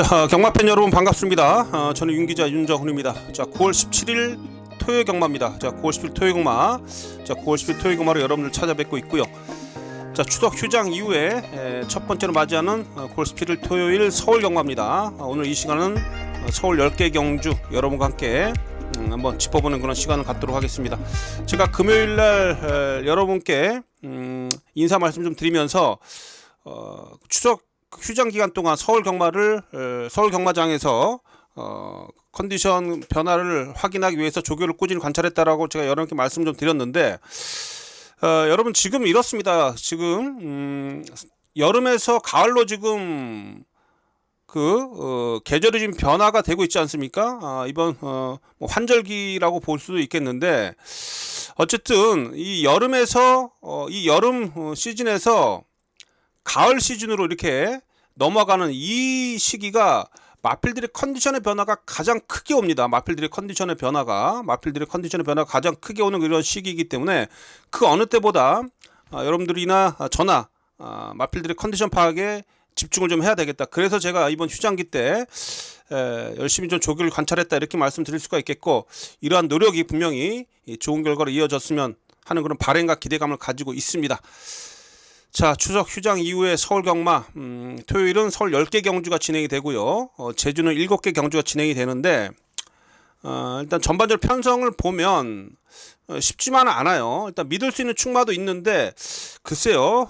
자, 경마팬 여러분 반갑습니다. 저는 윤기자 윤정훈입니다. 자, 9월 17일 토요 경마입니다. 자, 9월 17일 토요 경마. 자, 9월 10일 토요 경마로 여러분들 찾아뵙고 있고요. 자, 추석 휴장 이후에 첫 번째로 맞이하는 9월 17일 토요일 서울 경마입니다. 오늘 이 시간은 서울 10개 경주 여러분과 함께 한번 짚어보는 그런 시간을 갖도록 하겠습니다. 제가 금요일날 여러분께 인사 말씀 좀 드리면서 추석 휴장 기간 동안 서울 경마장에서 컨디션 변화를 확인하기 위해서 조교를 꾸준히 관찰했다라고 제가 여러분께 말씀 좀 드렸는데, 여러분 지금 이렇습니다. 지금 여름에서 가을로 지금 계절이 지금 변화가 되고 있지 않습니까? 이번 뭐 환절기라고 볼 수도 있겠는데, 어쨌든 이 여름에서 이 여름 시즌에서 가을 시즌으로 이렇게 넘어가는 이 시기가 마필들의 컨디션의 변화가 가장 크게 옵니다. 마필들의 컨디션의 변화가 가장 크게 오는 그런 시기이기 때문에 그 어느 때보다 여러분들이나 저나 마필들의 컨디션 파악에 집중을 좀 해야 되겠다. 그래서 제가 이번 휴장기 때 열심히 좀 조교를 관찰했다 이렇게 말씀드릴 수가 있겠고, 이러한 노력이 분명히 좋은 결과로 이어졌으면 하는 그런 바람과 기대감을 가지고 있습니다. 자, 추석 휴장 이후에 서울 경마, 토요일은 서울 10개 경주가 진행이 되고요. 제주는 7개 경주가 진행이 되는데, 일단 전반적으로 편성을 보면 쉽지만은 않아요. 일단 믿을 수 있는 충마도 있는데, 글쎄요,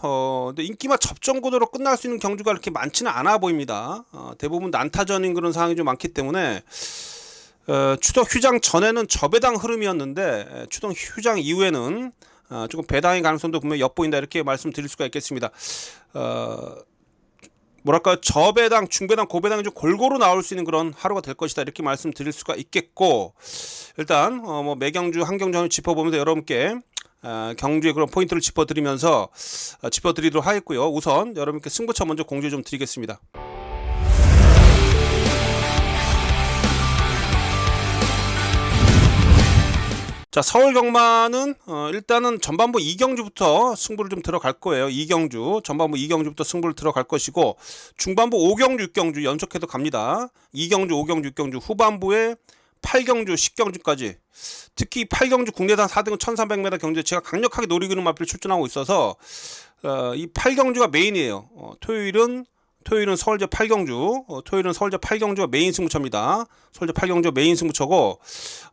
근데 인기마 접전 구도로 끝날 수 있는 경주가 그렇게 많지는 않아 보입니다. 대부분 난타전인 그런 상황이 좀 많기 때문에, 추석 휴장 전에는 저배당 흐름이었는데, 추석 휴장 이후에는 조금 배당의 가능성도 분명히 엿보인다 이렇게 말씀드릴 수가 있겠습니다. 뭐랄까, 저배당, 중배당, 고배당이 좀 골고루 나올 수 있는 그런 하루가 될 것이다 이렇게 말씀드릴 수가 있겠고, 일단 뭐 매경주 한 경주 짚어보면서 여러분께 경주의 그런 포인트를 짚어드리도록 하겠고요. 우선 여러분께 승부처 먼저 공지 좀 드리겠습니다. 자, 서울 경마는 일단은 전반부 2경주부터 승부를 좀 들어갈 거예요. 전반부 2경주부터 승부를 들어갈 것이고, 중반부 5경주, 6경주 연속해서 갑니다. 2경주, 5경주, 6경주, 후반부에 8경주, 10경주까지, 특히 8경주 국내산 4등은 1300m 경주에 제가 강력하게 노리고 있는 마필이 출전하고 있어서 이 8경주가 메인이에요. 토요일은 서울제 8경주가 메인 승부처입니다. 서울제 8경주가 메인 승부처고,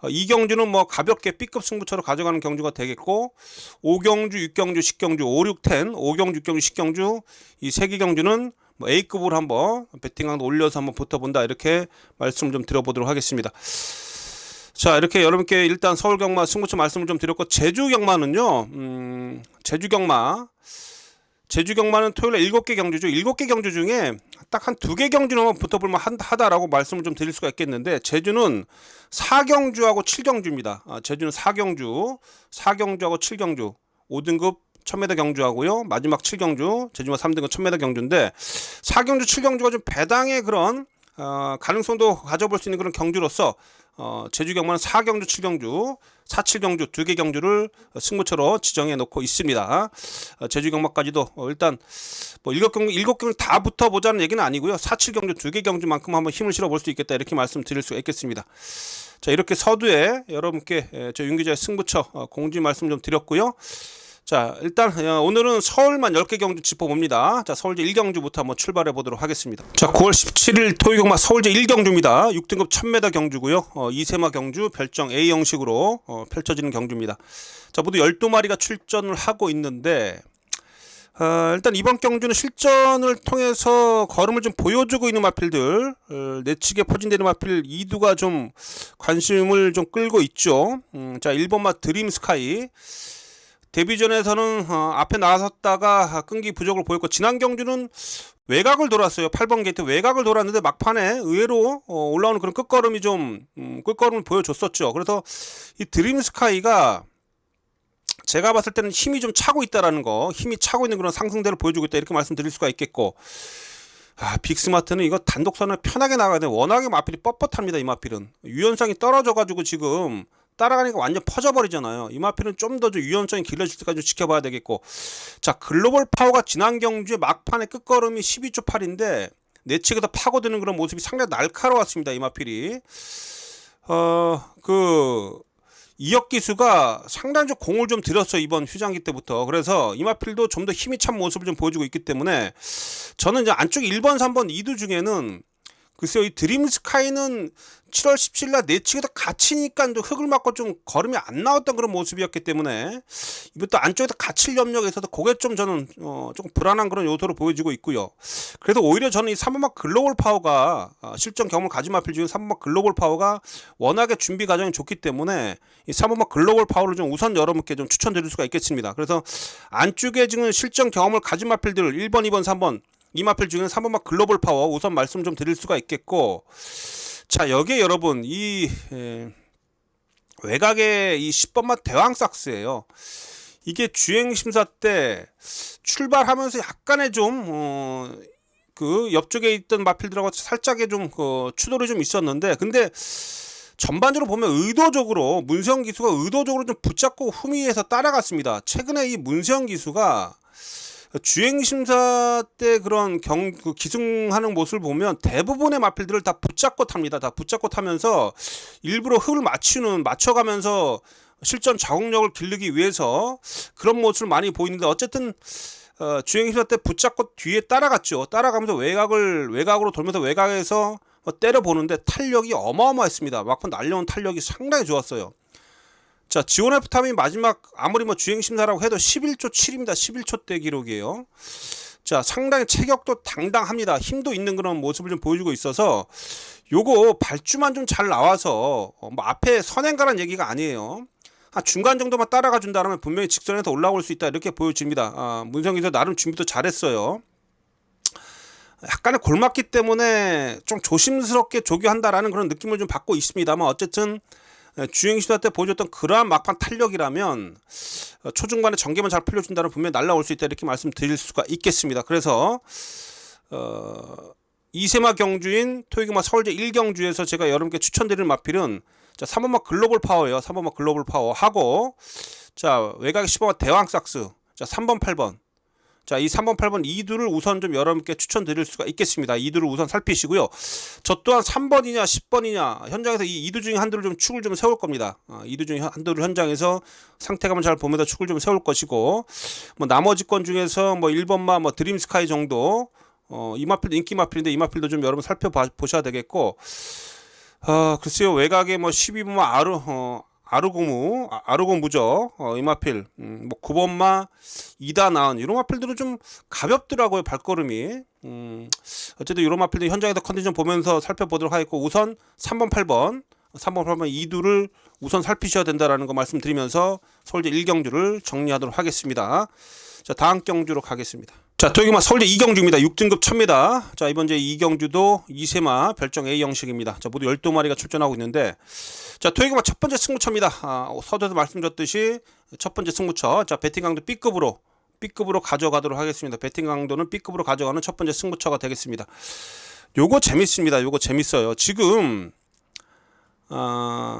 2경주는 뭐 가볍게 B급 승부처로 가져가는 경주가 되겠고, 5경주, 6경주, 10경주, 5, 6, 10, 5경주, 6경주, 10경주 이 3개 경주는 뭐 A급으로 한번 배팅강도 올려서 한번 붙어본다 이렇게 말씀을 좀 드려보도록 하겠습니다. 자, 이렇게 여러분께 일단 서울 경마 승부처 말씀을 좀 드렸고, 제주 경마는요, 제주 경마는 토요일에 7개 경주죠. 7개 경주 중에 딱 한 2개 경주는 붙어볼만 하다라고 말씀을 좀 드릴 수가 있겠는데, 제주는 4경주하고 7경주입니다. 제주는 4경주하고 7경주, 5등급 1000m 경주하고요. 마지막 7경주, 제주마 3등급 1000m 경주인데, 4경주, 7경주가 좀 배당의 그런 가능성도 가져볼 수 있는 그런 경주로서 제주 경마는 4경주, 7경주, 4,7경주 2개 경주를 승부처로 지정해 놓고 있습니다. 제주 경마까지도 일단 뭐 7경주 다 붙어보자는 얘기는 아니고요. 4,7경주 2개 경주만큼 한번 힘을 실어볼 수 있겠다 이렇게 말씀드릴 수가 있겠습니다. 자, 이렇게 서두에 여러분께 저 윤기자의 승부처 공지 말씀 좀 드렸고요. 자, 일단 오늘은 서울만 10개 경주 짚어봅니다. 자, 서울제 1경주부터 한번 출발해 보도록 하겠습니다. 자, 9월 17일 토요경마 서울제 1경주입니다. 6등급 1000m 경주고요. 2세마 경주 별정 A 형식으로 펼쳐지는 경주입니다. 자, 모두 12마리가 출전을 하고 있는데, 일단 이번 경주는 실전을 통해서 걸음을 좀 보여주고 있는 마필들, 내측에 포진되는 마필 2두가 좀 관심을 좀 끌고 있죠. 자, 1번마 드림스카이. 데뷔전에서는 앞에 나섰다가 끈기 부족을 보였고, 지난 경주는 외곽을 돌았어요. 8번 게이트 외곽을 돌았는데 막판에 의외로 올라오는 그런 끝걸음을 보여줬었죠. 그래서 이 드림스카이가 제가 봤을 때는 힘이 좀 차고 있다라는 거, 힘이 차고 있는 그런 상승대를 보여주고 있다 이렇게 말씀드릴 수가 있겠고, 빅스마트는 이거 단독선을 편하게 나가야 돼. 워낙에 마필이 뻣뻣합니다. 이 마필은 유연성이 떨어져가지고 지금 따라가니까 완전 퍼져버리잖아요. 이 마필은 좀 더 유연성이 길러질 때까지 좀 지켜봐야 되겠고, 자, 글로벌 파워가 지난 경주에 막판에 끝걸음이 12초 8인데 내측에서 파고드는 그런 모습이 상당히 날카로웠습니다. 이마필이 이역 기수가 상당히 좀 공을 좀 들였어요, 이번 휴장기 때부터. 그래서 이마필도 좀 더 힘이 찬 모습을 좀 보여주고 있기 때문에 저는 이제 안쪽 1번, 3번 2두 중에는 글쎄요, 이 드림스카이는 7월 17일 날 내측에서 갇히니까 또 흙을 맞고 좀 걸음이 안 나왔던 그런 모습이었기 때문에 이것도 안쪽에서 갇힐 염려가 있어서 그게 좀 저는 조금 불안한 그런 요소로 보여지고 있고요. 그래서 오히려 저는 이 3번막 글로벌 파워가 실전 경험을 가진 마필 중에 3번막 글로벌 파워가 워낙에 준비 과정이 좋기 때문에 이 3번막 글로벌 파워를 좀 우선 여러분께 좀 추천드릴 수가 있겠습니다. 그래서 안쪽에 지금 실전 경험을 가진 마필들 1번, 2번, 3번 이 마필 중에는 3번막 글로벌 파워 우선 말씀 좀 드릴 수가 있겠고, 자 여기에 여러분 이 외곽의 이 10번막 대왕삭스예요. 이게 주행심사 때 출발하면서 약간의 좀 그 옆쪽에 있던 마필들하고 살짝의 좀 추돌이 좀 있었는데, 근데 전반적으로 보면 의도적으로 문세영 기수가 의도적으로 좀 붙잡고 후미에서 따라갔습니다. 최근에 이 문세영 기수가 주행심사 때 그런 기승하는 모습을 보면 대부분의 마필들을 다 붙잡고 탑니다. 다 붙잡고 타면서 일부러 흙을 맞춰가면서 실전 자국력을 기르기 위해서 그런 모습을 많이 보이는데, 어쨌든 주행심사 때 붙잡고 뒤에 따라갔죠. 따라가면서 외곽으로 돌면서 외곽에서 때려보는데 탄력이 어마어마했습니다. 막판 날려온 탄력이 상당히 좋았어요. 자, 지온F 탐이 마지막 아무리 주행심사라고 해도 11초 7입니다. 11초 대 기록이에요. 자, 상당히 체격도 당당합니다. 힘도 있는 그런 모습을 좀 보여주고 있어서 요거 발주만 좀 잘 나와서 앞에 선행가란 얘기가 아니에요. 한 중간 정도만 따라가 준다면 분명히 직선에서 올라올 수 있다, 이렇게 보여집니다. 문성기서 나름 준비도 잘했어요. 약간의 골맞기 때문에 좀 조심스럽게 조교한다라는 그런 느낌을 좀 받고 있습니다만, 어쨌든 주행시도 때 보여줬던 그러한 막판 탄력이라면 초중반에 전개만 잘 풀려준다면 분명히 날라올 수 있다, 이렇게 말씀드릴 수가 있겠습니다. 그래서 이세마 경주인 토요기마 서울제 1경주에서 제가 여러분께 추천드리는 마필은 자 3번막 글로벌 파워예요. 3번막 글로벌 파워 하고, 자 외곽에 10번막 대왕삭스, 자 3번 8번, 자, 이 3번, 8번 2두를 우선 좀 여러분께 추천드릴 수가 있겠습니다. 2두를 우선 살피시고요. 저 또한 3번이냐 10번이냐 현장에서 이 2두 중에 한두를 좀 축을 좀 세울 겁니다. 2두 중에 한두를 현장에서 상태감을 잘 보면서 축을 좀 세울 것이고, 나머지 건 중에서 1번마 드림스카이 정도 이 마필도 인기 마필인데 이 마필도 좀 여러분 살펴보셔야 되겠고, 글쎄요, 외곽에 12번마 아르고무죠. 이마필 9번마 이다 나은 이런 마필들은 좀 가볍더라고요, 발걸음이. 어쨌든 이런 마필들 현장에서 컨디션 보면서 살펴보도록 하겠고, 우선 3번 8번 2두를 우선 살피셔야 된다라는 거 말씀드리면서 서울제 1경주를 정리하도록 하겠습니다. 자, 다음 경주로 가겠습니다. 자, 토요기마 서울제 2경주입니다. 6등급 1000m. 자, 이번 제 2경주도 이세마 별정 A 형식입니다. 자, 모두 12마리가 출전하고 있는데, 자, 토요기마 첫 번째 승무처입니다. 서두에서 말씀드렸듯이 첫 번째 승무처. 자, 배팅 강도 B급으로 가져가도록 하겠습니다. 배팅 강도는 B급으로 가져가는 첫 번째 승무처가 되겠습니다. 요거 재밌습니다. 요거 재밌어요. 지금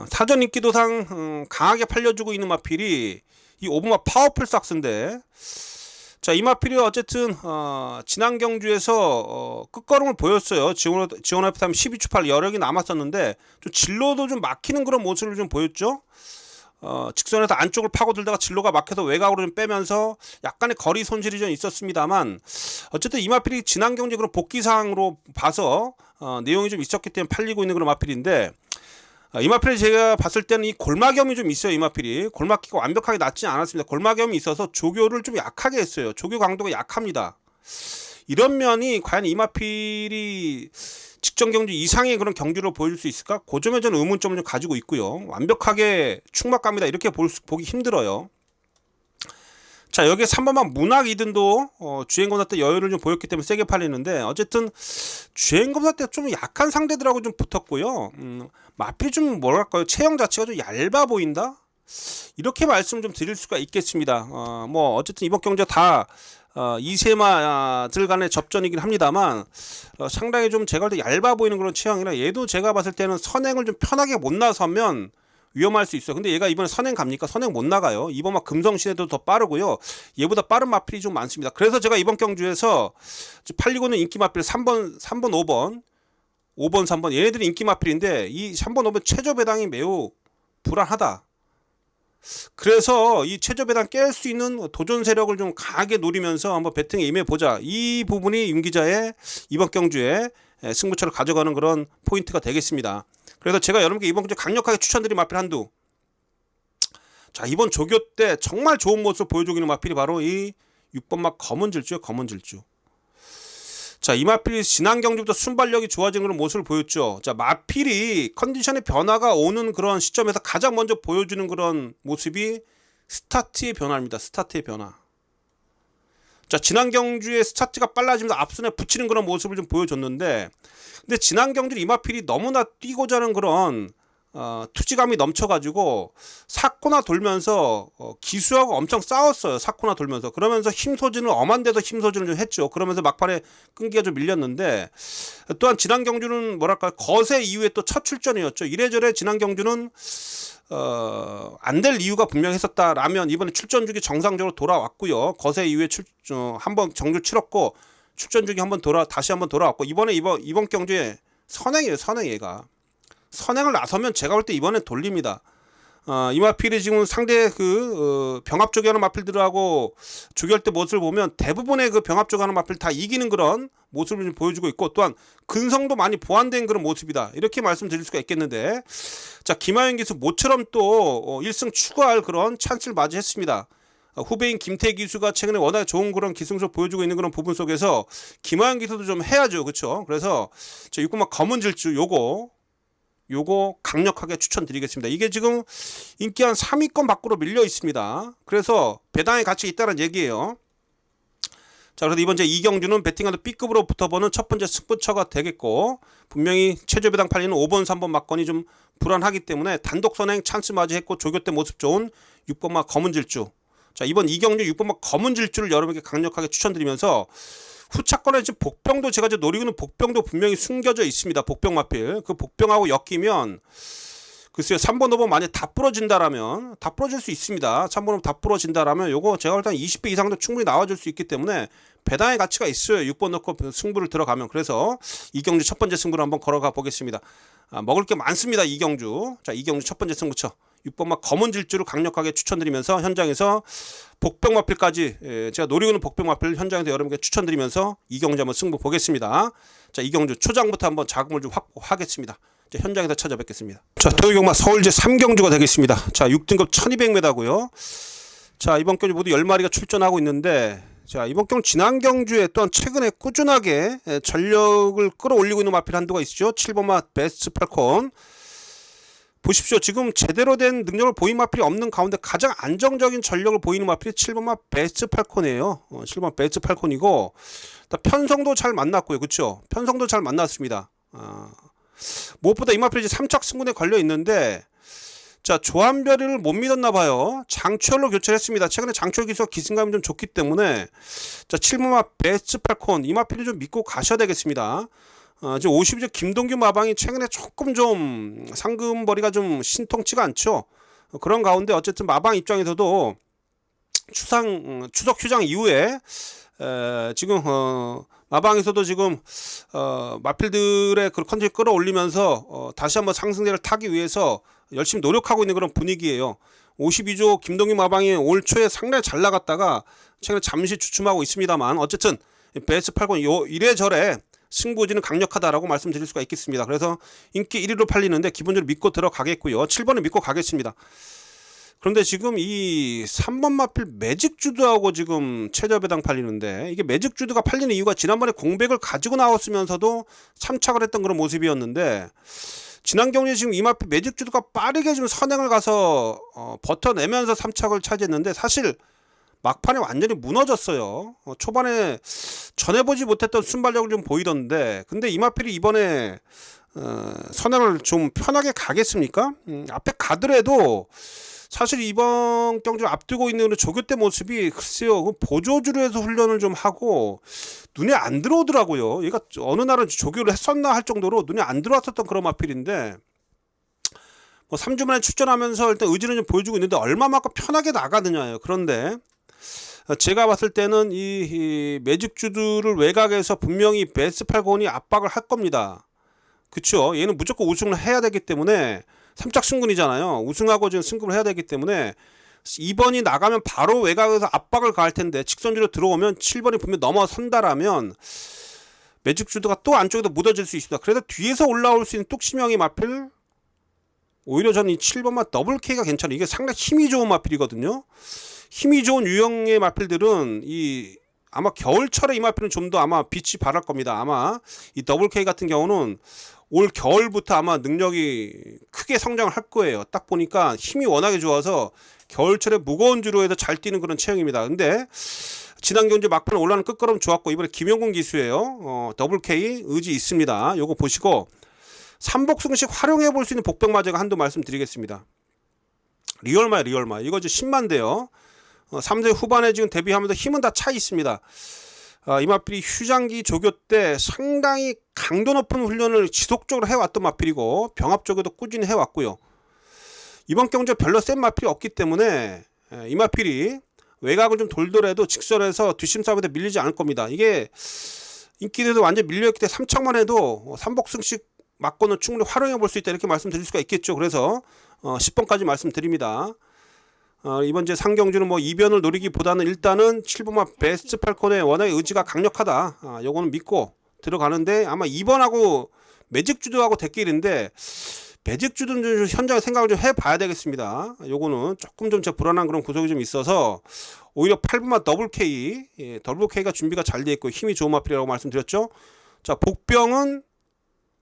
사전 인기도상 강하게 팔려주고 있는 마필이 이 오브마 파워풀 삭스인데, 자, 이 마필이 어쨌든 지난 경주에서 끝걸음을 보였어요. 지원F 타임 12초 8 여력이 남았었는데 좀 진로도 좀 막히는 그런 모습을 좀 보였죠. 직선에서 안쪽을 파고들다가 진로가 막혀서 외곽으로 좀 빼면서 약간의 거리 손실이 좀 있었습니다만, 어쨌든 이 마필이 지난 경주 그런 복귀사항으로 봐서 내용이 좀 있었기 때문에 팔리고 있는 그런 마필인데, 이 마필이 제가 봤을 때는 이 골마겸이 좀 있어요. 이 마필이 골마기가 완벽하게 낫지 않았습니다. 골마겸이 있어서 조교를 좀 약하게 했어요. 조교 강도가 약합니다. 이런 면이 과연 이 마필이 직전 경주 이상의 그런 경주를 보여줄 수 있을까? 그 점에 저는 의문점을 좀 가지고 있고요. 완벽하게 충막갑니다, 이렇게 보기 힘들어요. 자, 여기에 3번만 문학 이든도 주행검사 때 여유를 좀 보였기 때문에 세게 팔리는데, 어쨌든 주행검사 때 좀 약한 상대들하고 좀 붙었고요. 마필이 좀 뭐랄까요, 체형 자체가 좀 얇아 보인다, 이렇게 말씀 좀 드릴 수가 있겠습니다. 어쨌든 이번 경주 다 이세마들 간의 접전이긴 합니다만, 상당히 좀 제가 볼 때 얇아 보이는 그런 체형이라, 얘도 제가 봤을 때는 선행을 좀 편하게 못 나서면 위험할 수 있어요. 근데 얘가 이번에 선행 갑니까? 선행 못 나가요. 이번 막 금성시내도 더 빠르고요. 얘보다 빠른 마필이 좀 많습니다. 그래서 제가 이번 경주에서 팔리고는 인기 마필 3번, 5번, 5번, 3번 얘네들이 인기 마필인데 이 3번, 5번 최저 배당이 매우 불안하다. 그래서 이 최저 배당 깰 수 있는 도전 세력을 좀 강하게 노리면서 한번 배팅에 임해보자. 이 부분이 윤 기자의 이번 경주에 승부처를 가져가는 그런 포인트가 되겠습니다. 그래서 제가 여러분께 이번 경주 강력하게 추천드린 마필 한두. 자, 이번 조교 때 정말 좋은 모습 보여주고 있는 마필이 바로 이 6번 막 검은 질주요. 검은 질주. 자, 이 마필이 지난 경주부터 순발력이 좋아지는 그런 모습을 보였죠. 자, 마필이 컨디션의 변화가 오는 그런 시점에서 가장 먼저 보여주는 그런 모습이 스타트의 변화입니다. 스타트의 변화. 자, 지난 경주에 스타트가 빨라지면서 앞선에 붙이는 그런 모습을 좀 보여줬는데, 근데 지난 경주 이 마필이 너무나 뛰고자 하는 그런 투지감이 넘쳐가지고 사코나 돌면서 기수하고 엄청 싸웠어요. 사코나 돌면서. 그러면서 힘 소진을 엄한 데서 힘 소진을 좀 했죠. 그러면서 막판에 끈기가 좀 밀렸는데, 또한 지난 경주는 뭐랄까 거세 이후에 또 첫 출전이었죠. 이래저래 지난 경주는 안 될 이유가 분명히 했었다라면 이번에 출전 주기 정상적으로 돌아왔고요. 거세 이후에 한번 정주 치렀고 출전 주기 다시 한번 돌아왔고, 이번 경주에 선행이에요. 선행. 얘가 선행을 나서면 제가 볼 때 이번에 돌립니다. 이 마필이 지금 상대 병합 쪽에 하는 마필들하고 조결 때 모습을 보면 대부분의 그 병합 쪽에 하는 마필 다 이기는 그런 모습을 좀 보여주고 있고, 또한 근성도 많이 보완된 그런 모습이다. 이렇게 말씀드릴 수가 있겠는데, 자, 김하연 기수 모처럼 또 1승 추가할 그런 찬스를 맞이했습니다. 후배인 김태 기수가 최근에 워낙 좋은 그런 기승을 보여주고 있는 그런 부분 속에서 김하연 기수도 좀 해야죠. 그렇죠? 그래서 저 6번 검은 질주 요거 강력하게 추천드리겠습니다. 이게 지금 인기 한 3위권 밖으로 밀려 있습니다. 그래서 배당의 가치가 있다는 얘기예요. 자, 그래서 이번 제 이경주는 배팅하는 B급으로 붙어보는 첫 번째 승부처가 되겠고, 분명히 최저 배당 팔리는 5번, 3번 막건이 좀 불안하기 때문에 단독 선행 찬스 맞이했고 조교 때 모습 좋은 6번 막 검은 질주. 자, 이번 이경주 6번 막 검은 질주를 여러분께 강력하게 추천드리면서, 후차권에 지금 복병도 제가 이제 노리고 있는 복병도 분명히 숨겨져 있습니다. 복병 마필. 그 복병하고 엮이면 글쎄요, 3번, 5번 만약 다 부러진다라면 다 부러질 수 있습니다. 3번, 5번 다 부러진다라면 요거 제가 일단 20배 이상도 충분히 나와줄 수 있기 때문에 배당의 가치가 있어요. 6번 넣고 승부를 들어가면. 그래서 이경주 첫 번째 승부를 한번 걸어가 보겠습니다. 먹을 게 많습니다. 이경주. 자, 이경주 첫 번째 승부처 6번 막 검은 질주를 강력하게 추천드리면서 현장에서 복병 마필까지 제가 노리고 있는 복병 마필 현장에서 여러분께 추천드리면서 이경주 한번 승부 보겠습니다. 자, 이경주 초장부터 한번 자금을 좀 확보하겠습니다. 자, 현장에서 찾아뵙겠습니다. 자, 토요경마 서울제 3경주가 되겠습니다. 자, 6등급 1200m고요. 자, 이번 경주 모두 10마리가 출전하고 있는데, 자, 이번 경주 지난 경주에 또한 최근에 꾸준하게 전력을 끌어올리고 있는 마필 한두가 있죠. 7번마 베스트 팔콘. 보십시오. 지금 제대로 된 능력을 보인 마필이 없는 가운데 가장 안정적인 전력을 보이는 마필이 7번마 베스트 팔콘이에요. 7번 베스트 팔콘이고, 편성도 잘 만났고요. 그렇죠? 편성도 잘 만났습니다. 무엇보다 이 마필이 이제 3착 승군에 걸려 있는데, 자, 조한별이를 못 믿었나 봐요. 장철로 교체했습니다. 최근에 장철 기수가 기승감이 좀 좋기 때문에, 자, 7번마 베스트 팔콘 이 마필을 좀 믿고 가셔야 되겠습니다. 지금 52조 김동규 마방이 최근에 조금 좀 상금벌이가 좀 신통치가 않죠. 그런 가운데 어쨌든 마방 입장에서도 추석 휴장 이후에 지금 마방에서도 지금 마필들의 그 컨디션 끌어올리면서 다시 한번 상승세를 타기 위해서 열심히 노력하고 있는 그런 분위기예요. 52조 김동규 마방이 올 초에 상당히 잘 나갔다가 최근에 잠시 주춤하고 있습니다만, 어쨌든 베스트 8권 이래저래 승부지는 강력하다라고 말씀드릴 수가 있겠습니다. 그래서 인기 1위로 팔리는데 기본적으로 믿고 들어가겠고요. 7번을 믿고 가겠습니다. 그런데 지금 이 3번 마필 매직주드하고 지금 최저 배당 팔리는데, 이게 매직주드가 팔리는 이유가 지난번에 공백을 가지고 나왔으면서도 참착을 했던 그런 모습이었는데, 지난 경기에 지금 이 마필 매직주드가 빠르게 지금 선행을 가서 버텨내면서 3착을 차지했는데, 사실 막판에 완전히 무너졌어요. 초반에 전해보지 못했던 순발력을 좀 보이던데, 근데 이마필이 이번에 선행을 좀 편하게 가겠습니까? 앞에 가더라도 사실 이번 경기를 앞두고 있는 조교 때 모습이 글쎄요, 보조주로 해서 훈련을 좀 하고 눈에 안 들어오더라고요. 얘가 어느 날은 조교를 했었나 할 정도로 눈에 안 들어왔었던 그런 마필인데, 뭐 3주 만에 출전하면서 일단 의지는 좀 보여주고 있는데 얼마만큼 편하게 나가느냐예요. 그런데 제가 봤을 때는 이 매직주들을 외곽에서 분명히 베스팔곤이 압박을 할 겁니다. 그쵸? 얘는 무조건 우승을 해야 되기 때문에 3짝 승군이잖아요. 우승하고 지금 승급을 해야 되기 때문에 2번이 나가면 바로 외곽에서 압박을 가할 텐데 직선주로 들어오면 7번이 분명 넘어선다라면 매직주드가 또 안쪽에도 묻어질 수 있습니다. 그래서 뒤에서 올라올 수 있는 뚝심형의 마필, 오히려 저는 이 7번만 더블 K가 괜찮아요. 이게 상당히 힘이 좋은 마필이거든요. 힘이 좋은 유형의 마필들은 아마 겨울철에 이 마필은 좀 더 아마 빛이 발할 겁니다. 아마 이 더블 K 같은 경우는 올 겨울부터 아마 능력이 크게 성장을 할 거예요. 딱 보니까 힘이 워낙에 좋아서 겨울철에 무거운 주로 해서 잘 뛰는 그런 체형입니다. 근데 지난 경주 막판 올라가는 끝걸음 좋았고 이번에 김영곤 기수예요. 더블 K 의지 있습니다. 요거 보시고 삼복승식 활용해 볼 수 있는 복병마저가 한두 말씀드리겠습니다. 리얼마 이거 이제 10만대요. 3세 후반에 지금 데뷔하면서 힘은 다 차 있습니다. 이 마필이 휴장기 조교 때 상당히 강도 높은 훈련을 지속적으로 해왔던 마필이고 병합 조교도 꾸준히 해왔고요. 이번 경주에 별로 센 마필이 없기 때문에 이 마필이 외곽을 좀 돌더라도 직선에서 뒷심 싸움에 밀리지 않을 겁니다. 이게 인기대도 완전 밀려있기 때문에 3척만 해도 삼복승식 맞고는 충분히 활용해 볼 수 있다 이렇게 말씀드릴 수가 있겠죠. 그래서 10번까지 말씀드립니다. 이번 제 상경주는 뭐 이변을 노리기보다는 일단은 7번마 베스트 팔콘의 워낙에 의지가 강력하다. 요거는 믿고 들어가는데 아마 2번하고 매직주도하고 대길인데 매직주도는 좀 현장에 생각을 좀 해봐야 되겠습니다. 요거는 조금 좀 제가 불안한 그런 구석이 좀 있어서 오히려 8번마 더블 K, 더블 K가 준비가 잘 돼 있고 힘이 좋은 마필이라고 말씀드렸죠. 자, 복병은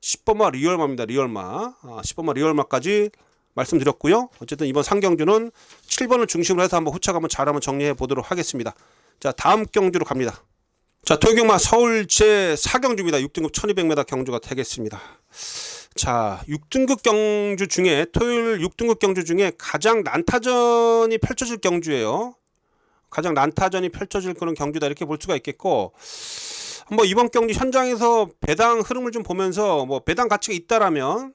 10번마 리얼마입니다. 리얼마. 10번마 리얼마까지 말씀드렸고요. 어쨌든 이번 상경주는 7번을 중심으로 해서 한번 후차가 한번 잘 한번 정리해 보도록 하겠습니다. 자, 다음 경주로 갑니다. 자, 토요경마 서울 제 4경주입니다. 6등급 1200m 경주가 되겠습니다. 자, 6등급 경주 중에 토요일 6등급 경주 중에 가장 난타전이 펼쳐질 경주예요. 가장 난타전이 펼쳐질 그런 경주다 이렇게 볼 수가 있겠고, 한번 이번 경주 현장에서 배당 흐름을 좀 보면서 뭐 배당 가치가 있다라면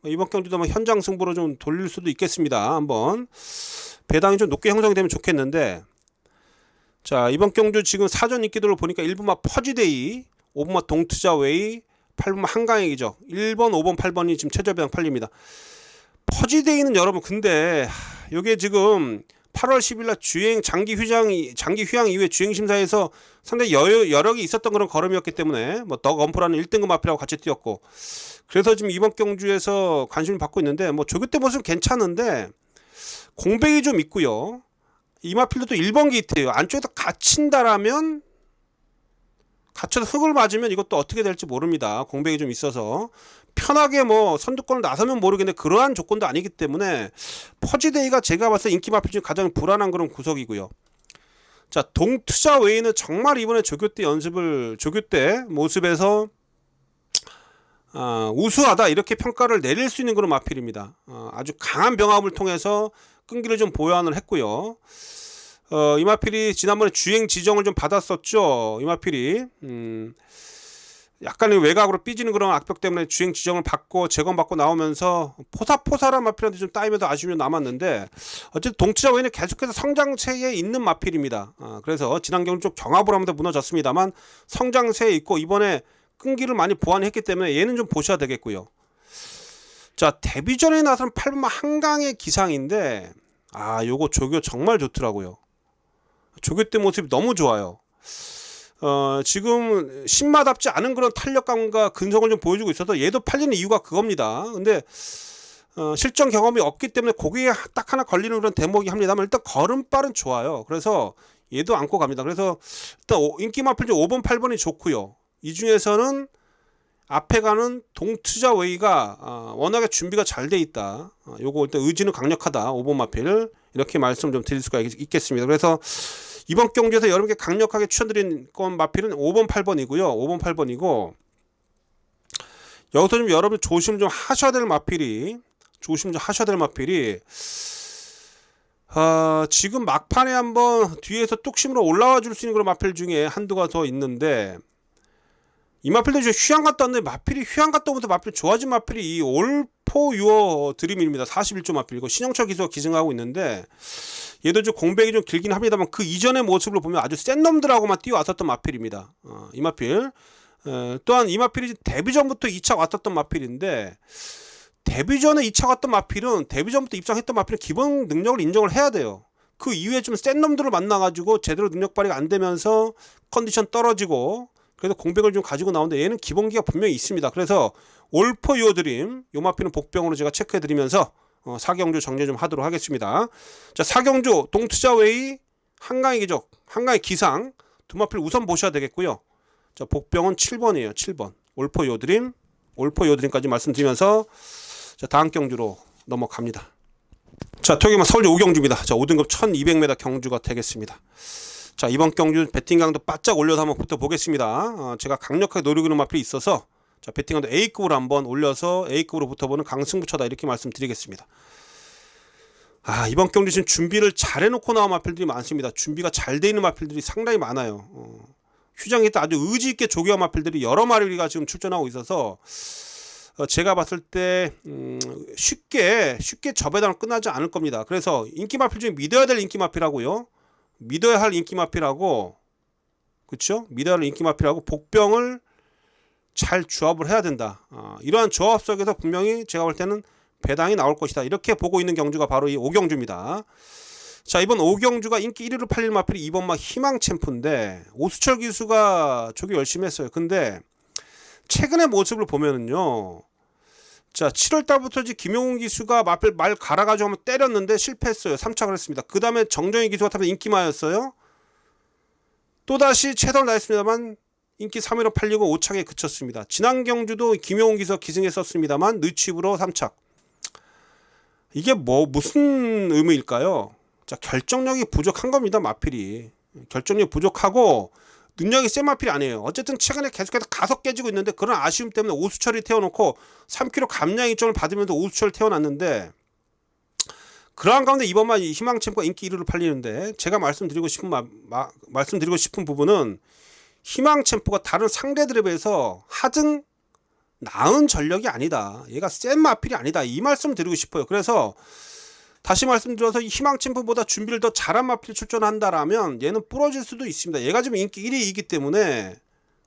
이번 경주도 뭐 현장 승부로 좀 돌릴 수도 있겠습니다. 한번 배당이 좀 높게 형성이 되면 좋겠는데, 자, 이번 경주 지금 사전 인기도를 보니까 1번마 퍼지데이, 5번마 동투자웨이, 8번마 한강액이죠. 1번, 5번, 8번이 지금 최저 배당 팔립니다. 퍼지데이는 여러분 근데 요게 지금 8월 10일날 주행 장기 휴양 이후에 주행 심사에서 상당히 여력이 있었던 그런 걸음이었기 때문에 뭐 더 건프라는 1등급 마필하고 같이 뛰었고, 그래서 지금 이번 경주에서 관심을 받고 있는데 뭐 조교 때 모습은 괜찮은데 공백이 좀 있고요. 이 마필도 또 1번 게이트예요. 안쪽에서 갇힌다라면 갇혀서 흙을 맞으면 이것도 어떻게 될지 모릅니다. 공백이 좀 있어서 편하게 뭐 선두권을 나서면 모르겠는데 그러한 조건도 아니기 때문에 퍼지데이가 제가 봤을 때 인기 마필 중에 가장 불안한 그런 구석이고요. 자, 동투자 외에는 정말 이번에 조교 때 모습에서 우수하다 이렇게 평가를 내릴 수 있는 그런 마필입니다. 아주 강한 병합을 통해서 끈기를 좀 보완을 했고요. 이 마필이 지난번에 주행 지정을 좀 받았었죠. 이 마필이 약간의 외곽으로 삐지는 그런 악벽 때문에 주행 지정을 받고 재검받고 나오면서 포사포사란 마필한테 좀 따이면서 아쉬움이 남았는데, 어쨌든 동치자 외에는 계속해서 성장세에 있는 마필입니다. 그래서 지난 경주 좀 경합을 하면서 무너졌습니다만 성장세에 있고 이번에 끈기를 많이 보완했기 때문에 얘는 좀 보셔야 되겠고요. 자, 데뷔전에 나선 8번마 한강의 기상인데 요거 조교 정말 좋더라고요. 조교 때 모습이 너무 좋아요. 지금 신마답지 않은 그런 탄력감과 근성을 좀 보여주고 있어서 얘도 팔리는 이유가 그겁니다. 근데 실전 경험이 없기 때문에 고기에 딱 하나 걸리는 그런 대목이 합니다만 일단 걸음발은 좋아요. 그래서 얘도 안고 갑니다. 그래서 일단 인기 마필 중 5번 8번이 좋고요. 이 중에서는 앞에 가는 동투자 웨이가 워낙에 준비가 잘 돼 있다. 요거 일단 의지는 강력하다. 5번 마필 이렇게 말씀 좀 드릴 수가 있겠습니다. 그래서 이번 경주에서 여러분께 강력하게 추천드린 건 마필은 5번 8번이고요. 5번 8번이고, 여기서 좀 여러분 조심 좀 하셔야 될 마필이 지금 막판에 한번 뒤에서 뚝심으로 올라와 줄 수 있는 그런 마필 중에 한두가 더 있는데, 이 마필도 이제 휴양 갔다 왔는데 마필이 휴양 갔다 오면서 마필 좋아진 마필이 이 올 올포유어 드림입니다. 41조 마필. 이거 신영철 기수가 기승하고 있는데 얘도 좀 공백이 좀 길긴 합니다만 그 이전의 모습을 보면 아주 센 놈들하고만 뛰어왔었던 마필입니다. 이 마필. 또한 이 마필이 데뷔 전부터 2차 왔었던 마필인데 데뷔 전에 2차 왔던 마필은 데뷔 전부터 입장했던 마필은 기본 능력을 인정을 해야 돼요. 그 이후에 좀 센 놈들을 만나가지고 제대로 능력 발휘가 안 되면서 컨디션 떨어지고 그래서 공백을 좀 가지고 나오는데 얘는 기본기가 분명히 있습니다. 그래서 올포 유어 드림 요 마필은 복병으로 제가 체크해드리면서 4경주 정리 좀 하도록 하겠습니다. 자, 4경주 동투자웨이 한강의 기적 한강의 기상 두 마필 우선 보셔야 되겠고요. 자, 복병은 7번이에요. 7번 올포 유어 드림 올포 유어 드림까지 말씀드리면서 자, 다음 경주로 넘어갑니다. 자, 토요일만 서울대 5경주입니다. 자, 5등급 1200m 경주가 되겠습니다. 자, 이번 경주 배팅 강도 바짝 올려서 한번 붙어보겠습니다. 제가 강력하게 노리고 있는 마필이 있어서 자, 배팅 강도 A급으로 한번 올려서 A급으로 붙어보는 강승부처다 이렇게 말씀드리겠습니다. 이번 경주 지금 준비를 잘 해놓고 나온 마필들이 많습니다. 준비가 잘 돼 있는 마필들이 상당히 많아요. 휴장기 때 아주 의지 있게 조교한 마필들이 여러 마리가 지금 출전하고 있어서 제가 봤을 때 쉽게 저배당을 끝나지 않을 겁니다. 그래서 인기 마필 중에 믿어야 될 인기 마필하고요. 믿어야 할 인기 마필하고 그렇죠? 믿어야 할 인기 마필하고 복병을 잘 조합을 해야 된다. 이러한 조합 속에서 분명히 제가 볼 때는 배당이 나올 것이다. 이렇게 보고 있는 경주가 바로 이 5경주입니다. 자, 이번 5경주가 인기 1위로 팔릴 마필이 2번 막 희망 챔프인데 오수철 기수가 조기 열심히 했어요. 근데 최근의 모습을 보면은요. 자, 7월 달부터 이제 김용훈 기수가 마필 말 갈아가지고 한번 때렸는데 실패했어요. 3착을 했습니다. 그 다음에 정정희 기수가 타면 인기마였어요. 또다시 최선을 다했습니다만 인기 3위로 팔리고 5착에 그쳤습니다. 지난 경주도 김용훈 기수가 기승했었습니다만 늦추입으로 3착. 이게 무슨 의미일까요? 자, 결정력이 부족한 겁니다. 마필이. 결정력이 부족하고 능력이 센 마필이 아니에요. 어쨌든 최근에 계속해서 가속 깨지고 있는데 그런 아쉬움 때문에 오수철이 태워놓고 3kg 감량 이점을 받으면서 오수철을 태워놨는데 그러한 가운데 이번만 희망 챔프가 인기 1위로 팔리는데 제가 말씀드리고 싶은 부분은 희망 챔프가 다른 상대들에 비해서 하등 나은 전력이 아니다. 얘가 센 마필이 아니다. 이 말씀을 드리고 싶어요. 그래서 다시 말씀드려서 희망 챔프보다 준비를 더 잘한 마필이 출전한다라면 얘는 부러질 수도 있습니다. 얘가 지금 인기 1위이기 때문에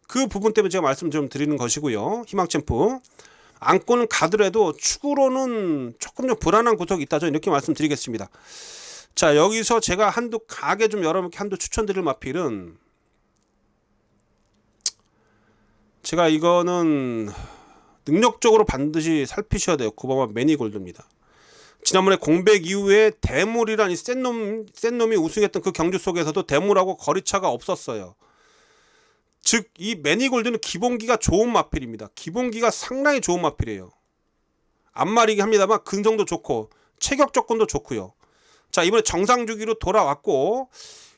그 부분 때문에 제가 말씀 좀 드리는 것이고요. 희망 챔프 안고는 가더라도 축으로는 조금 좀 불안한 구석이 있다. 저는 이렇게 말씀드리겠습니다. 자, 여기서 제가 여러분께 한두 추천드릴 마필은 제가 이거는 능력적으로 반드시 살피셔야 돼요. 9번만 매니골드입니다. 지난번에 공백 이후에 대물이란 이 센 놈이 우승했던 그 경주 속에서도 대물하고 거리차가 없었어요. 즉 이 매니골드는 기본기가 좋은 마필입니다. 기본기가 상당히 좋은 마필이에요. 앞마리기 합니다만 근성도 좋고 체격 조건도 좋고요. 자, 이번에 정상 주기로 돌아왔고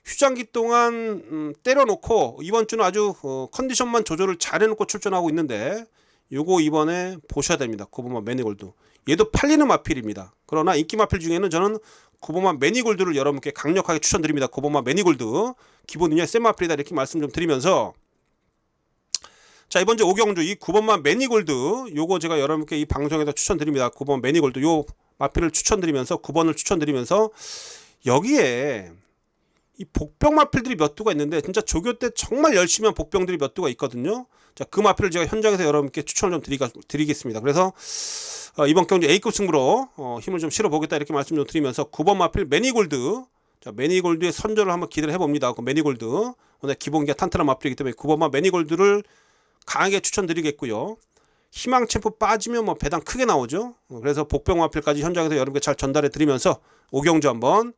휴장기 동안 때려놓고 이번 주는 아주 컨디션만 조절을 잘 해놓고 출전하고 있는데 요거 이번에 보셔야 됩니다. 9번만 매니골드. 얘도 팔리는 마필입니다. 그러나 인기 마필 중에는 저는 9번만 매니골드를 여러분께 강력하게 추천드립니다. 9번만 매니골드 기본 능력 센 마필이다 이렇게 말씀 좀 드리면서 자, 이번 주 5경주 이 9번만 매니골드 요거 제가 여러분께 이 방송에서 추천드립니다. 9번 매니골드 요 마필을 추천드리면서 9번을 추천드리면서 여기에 이 복병 마필들이 몇 두가 있는데 진짜 조교 때 정말 열심히 한 복병들이 몇 두가 있거든요. 자, 그 마필을 제가 현장에서 여러분께 추천을 좀 드리겠습니다. 그래서 이번 경주 A급 승부로 힘을 좀 실어보겠다 이렇게 말씀 좀 드리면서 9번 마필 매니골드 자, 매니골드의 선전을 한번 기대를 해봅니다. 그 매니골드 오늘 기본기가 탄탄한 마필이기 때문에 9번만 매니골드를 강하게 추천드리겠고요. 희망 챔프 빠지면 뭐 배당 크게 나오죠. 그래서 복병 마필까지 현장에서 여러분께 잘 전달해 드리면서 5경주 한번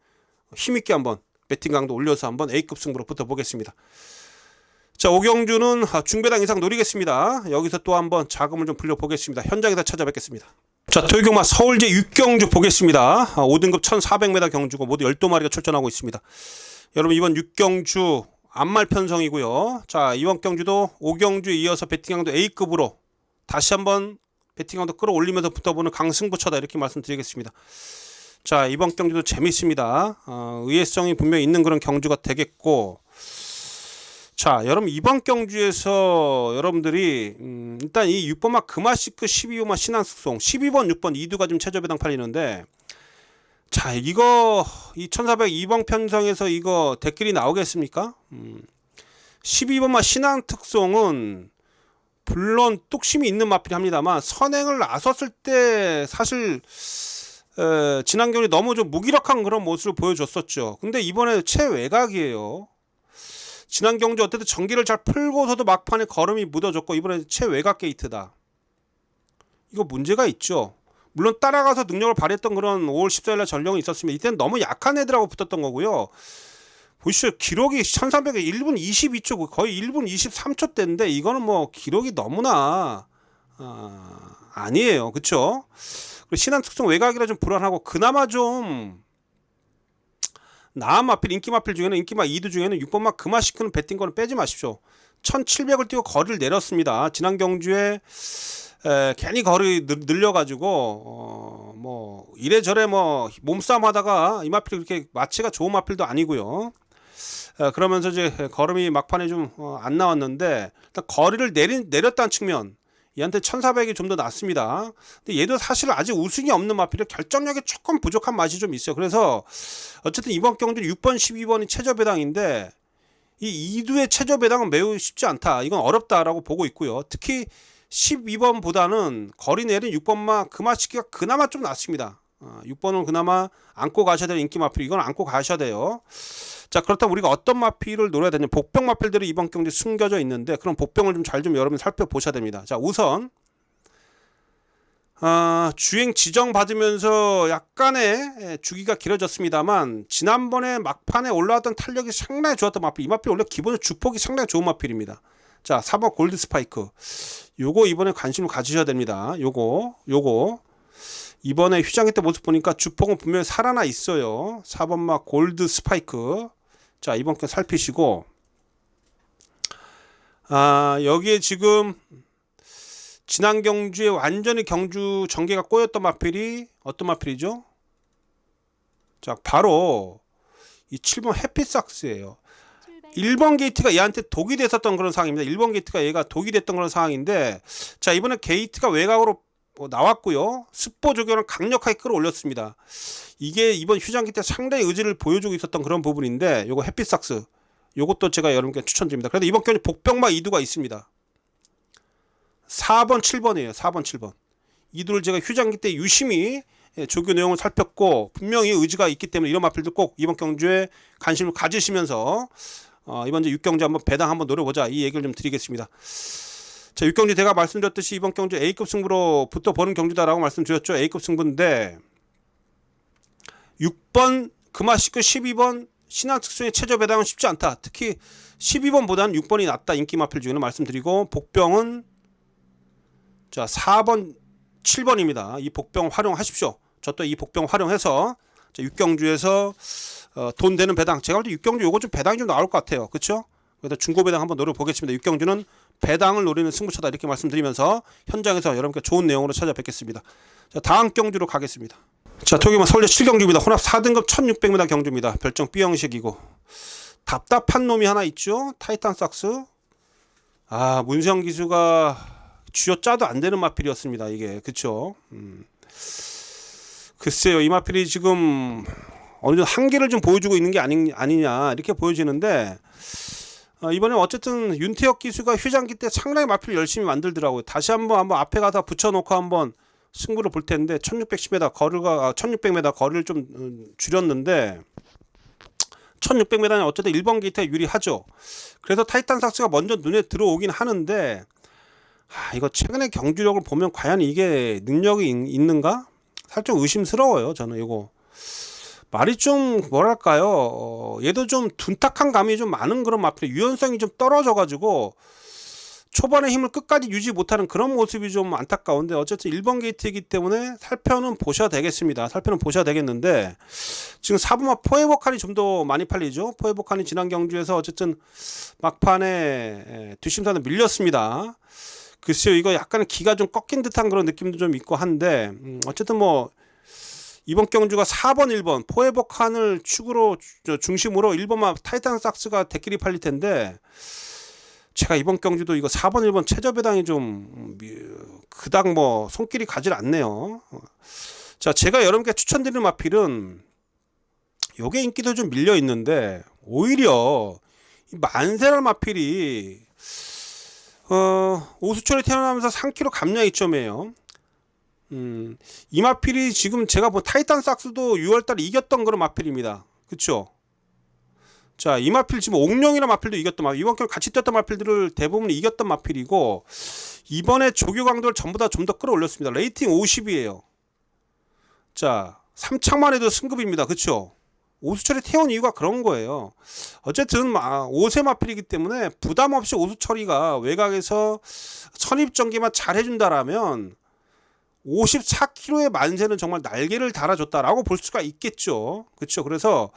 힘있게 한번 배팅 강도 올려서 한번 A급 승부로 붙어보겠습니다. 자, 5경주는 중배당 이상 노리겠습니다. 여기서 또 한번 자금을 좀 불려보겠습니다. 현장에서 찾아뵙겠습니다. 자, 토요경마 서울제 6경주 보겠습니다. 5등급 1400m 경주고 모두 12마리가 출전하고 있습니다. 여러분 이번 6경주 안말 편성이고요. 자, 이번 경주도 5경주에 이어서 배팅 강도 A급으로 다시 한번 배팅 강도 끌어올리면서 붙어보는 강승부처다 이렇게 말씀드리겠습니다. 자, 이번 경주도 재밌습니다. 의외성이 분명히 있는 그런 경주가 되겠고 자, 여러분 이번 경주에서 여러분들이 일단 이 6번마 금화시크 12번마 신한숙송 12번 6번 2두가 좀 최저배당 팔리는데, 자 이거 이 1402번 편성에서 이거 대길이 나오겠습니까? 12번마 신한특송은 물론 뚝심이 있는 마필이 합니다만 선행을 나섰을 때 사실 지난 경기 너무 좀 무기력한 그런 모습을 보여줬었죠. 근데 이번에 최외곽이에요. 지난 경주 어쨌든 전기를 잘 풀고서도 막판에 걸음이 묻어졌고, 이번에 최외곽 게이트다. 이거 문제가 있죠. 물론 따라가서 능력을 발휘했던 그런 5월 14일날 전령이 있었으면 이때는 너무 약한 애들하고 붙었던 거고요. 보시죠. 기록이 1300에 1분 22초, 거의 1분 23초 대인데 이거는 뭐 기록이 너무나 아니에요. 그쵸? 신한특송 외곽이라 좀 불안하고, 그나마 좀 나은 마필, 인기 마필 중에는 인기마 2두 중에는 6번마 금화시크는 배팅 거는 빼지 마십시오. 1700을 뛰고 거리를 내렸습니다. 지난 경주에 괜히 거리 늘려가지고 뭐 이래저래 뭐 몸싸움 하다가 이 마필이 그렇게 마치가 좋은 마필도 아니고요. 그러면서 이제 걸음이 막판에 좀 안 나왔는데, 일단 거리를 내렸다는 측면, 얘한테 1400이 좀 더 낫습니다. 근데 얘도 사실 아직 우승이 없는 마필이 결정력이 조금 부족한 맛이 좀 있어요. 그래서 어쨌든 이번 경주 6번 12번이 최저 배당인데 이 2두의 최저 배당은 매우 쉽지 않다, 이건 어렵다라고 보고 있고요. 특히 12번보다는 거리 내린 6번마 금화시키가 그나마 좀 낫습니다. 6번은 그나마 안고 가셔야 될 인기 마필, 이건 안고 가셔야 돼요. 자, 그렇다면 우리가 어떤 마필을 노려야 되냐, 복병 마필들이 이번 경기에 숨겨져 있는데, 그럼 복병을 좀 잘 좀 여러분 살펴보셔야 됩니다. 자, 우선 주행 지정 받으면서 약간의 주기가 길어졌습니다만, 지난번에 막판에 올라왔던 탄력이 상당히 좋았던 마필, 이 마필 원래 기본적으로 주폭이 상당히 좋은 마필입니다. 자, 4번 골드 스파이크, 요거 이번에 관심을 가지셔야 됩니다. 요거 이번에 휴장회 때 모습 보니까 주폭은 분명히 살아나 있어요. 4번마 골드 스파이크. 자, 이번 경 살피시고, 여기에 지금 지난 경주에 완전히 경주 전개가 꼬였던 마필이 어떤 마필이죠? 자, 바로 이 7번 해피삭스예요. 1번 게이트가 얘한테 독이 됐었던 그런 상황입니다. 1번 게이트가 얘가 독이 됐던 그런 상황인데, 자, 이번에 게이트가 외곽으로 나왔고요. 습보 조경을 강력하게 끌어올렸습니다. 이게 이번 휴장기 때 상당히 의지를 보여주고 있었던 그런 부분인데, 요거 해피삭스, 요것도 제가 여러분께 추천드립니다. 그래도 이번 경기 복병마 2두가 있습니다. 4번 7번이에요 4번 7번 이두를 제가 휴장기 때 유심히 조교 내용을 살폈고, 분명히 의지가 있기 때문에 이런 마필들 꼭 이번 경주에 관심을 가지시면서 이번 6경주 한번 배당 한번 노려보자, 이 얘기를 좀 드리겠습니다. 자, 6경주 제가 말씀드렸듯이 이번 경주 A급 승부로 붙어보는 경주다라고 말씀드렸죠. A급 승부인데 6번 금화시크 12번 신한특송의 최저 배당은 쉽지 않다. 특히 12번보다는 6번이 낫다, 인기 마필 중에는 말씀드리고, 복병은 자 4번 7번입니다. 이 복병 활용하십시오. 저 또 이 복병 활용해서 6경주에서 돈 되는 배당, 제가 볼 때 6경주 요거 좀 배당이 좀 나올 것 같아요. 그렇죠? 그래서 중고 배당 한번 노려보겠습니다. 6경주는 배당을 노리는 승부처다, 이렇게 말씀드리면서 현장에서 여러분께 좋은 내용으로 찾아뵙겠습니다. 자, 다음 경주로 가겠습니다. 자, 토기만 서울대 7경주입니다. 혼합 4등급 1600m 경주입니다. 별정 B형식이고, 답답한 놈이 하나 있죠. 타이탄 삭스. 문세영 기수가 쥐어 짜도 안 되는 마필이었습니다. 이게 그쵸? 글쎄요, 이 마필이 지금 어느 정도 한계를 좀 보여주고 있는 게 아니냐 이렇게 보여지는데, 이번에 어쨌든 윤태혁 기수가 휴장기 때 상당히 마필 열심히 만들더라고요. 다시 한번 앞에 가다 붙여놓고 한번 승부를 볼 텐데, 1610m 거리가 1600m 거리를 좀 줄였는데 1600m는 어쨌든 1번 게이트에 유리하죠. 그래서 타이탄 삭스가 먼저 눈에 들어오긴 하는데, 이거 최근의 경주력을 보면 과연 이게 능력이 있는가? 살짝 의심스러워요. 저는 이거 말이 좀 뭐랄까요, 얘도 좀 둔탁한 감이 좀 많은 그런 마필, 유연성이 좀 떨어져가지고 초반에 힘을 끝까지 유지 못하는 그런 모습이 좀 안타까운데, 어쨌든 1번 게이트이기 때문에 살펴는 보셔야 되겠습니다. 살펴는 보셔야 되겠는데, 지금 4번마 포에버칸이 좀 더 많이 팔리죠. 포에버칸이 지난 경주에서 어쨌든 막판에 뒷심사는 밀렸습니다. 글쎄요, 이거 약간 기가 좀 꺾인 듯한 그런 느낌도 좀 있고 한데, 어쨌든 뭐 이번 경주가 4번 1번 포에버 칸을 축으로 중심으로 1번만 타이탄 삭스가 대끼리 팔릴 텐데, 제가 이번 경주도 이거 4번 1번 최저 배당이 좀 그닥 뭐 손길이 가질 않네요. 자, 제가 여러분께 추천드리는 마필은 요게 인기도 좀 밀려 있는데, 오히려 이 만세랄 마필이 오수철이 태어나면서 3kg 감량 이점이에요. 이 마필이 지금 제가 본 타이탄 삭스도 6월달에 이겼던 그런 마필입니다. 그쵸? 자, 이 마필 지금 옥룡이라는 마필도 이겼던 마필, 이번 경기 같이 뛰었던 마필들을 대부분 이겼던 마필이고, 이번에 조교 강도를 전부 다 좀 더 끌어올렸습니다. 레이팅 50이에요. 자, 3창만 해도 승급입니다. 그쵸? 오수철이 태운 이유가 그런 거예요. 어쨌든 5세 마필이기 때문에 부담 없이 오수철이가 외곽에서 선입전개만 잘 해준다라면 54kg의 만세는 정말 날개를 달아줬다라고 볼 수가 있겠죠. 그렇죠. 그래서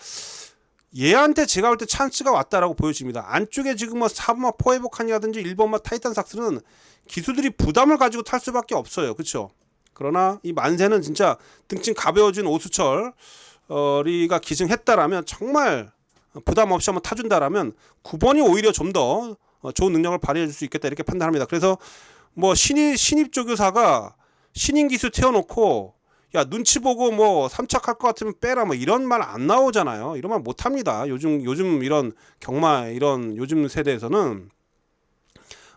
얘한테 제가 볼 때 찬스가 왔다라고 보여집니다. 안쪽에 지금 뭐 4번마 포에버칸이라든지 1번마 타이탄 삭스는 기수들이 부담을 가지고 탈 수밖에 없어요. 그렇죠. 그러나 이 만세는 진짜 등짐 가벼워진 오수철 리가 기승했다라면, 정말 부담 없이 한번 타준다라면 9번이 오히려 좀 더 좋은 능력을 발휘해 줄 수 있겠다, 이렇게 판단합니다. 그래서 뭐 신입 조교사가 신인 기수 태워놓고 야 눈치 보고 뭐 3착할 것 같으면 빼라 뭐 이런 말 안 나오잖아요. 이런 말 못 합니다. 요즘 이런 경마 이런 요즘 세대에서는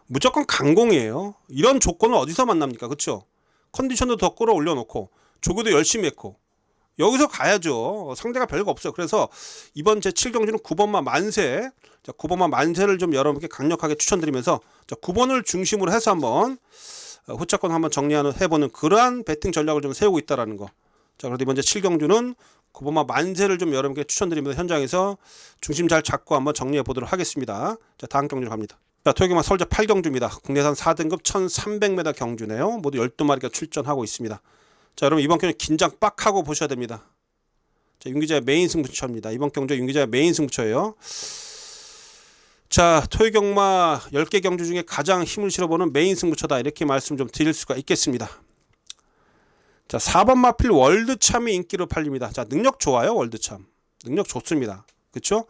무조건 강공이에요. 이런 조건을 어디서 만납니까? 그렇죠? 컨디션도 더 끌어올려 놓고 조교도 열심히 했고 여기서 가야죠. 상대가 별거 없어요. 그래서 이번 제 7경주는 9번마 만세, 자, 9번마 만세를 좀 여러분께 강력하게 추천드리면서, 자, 9번을 중심으로 해서 한번 후차권 한번 해보는 그러한 배팅 전략을 좀 세우고 있다라는 거. 자, 그래도 이번 제 7경주는 9번마 만세를 좀 여러분께 추천드리면서 현장에서 중심 잘 잡고 한번 정리해 보도록 하겠습니다. 자, 다음 경주로 갑니다. 자, 토요경마 설제 8경주입니다. 국내산 4등급 1300m 경주네요. 모두 12마리가 출전하고 있습니다. 자, 여러분 이번 경주 긴장 빡 하고 보셔야 됩니다. 자, 윤기자의 메인 승부처입니다. 이번 경주 윤기자의 메인 승부처예요. 자, 토요경마 10개 경주 중에 가장 힘을 실어보는 메인 승부처다, 이렇게 말씀 좀 드릴 수가 있겠습니다. 자, 4번 마필 월드참이 인기로 팔립니다. 자, 능력 좋아요. 월드참 능력 좋습니다. 그쵸?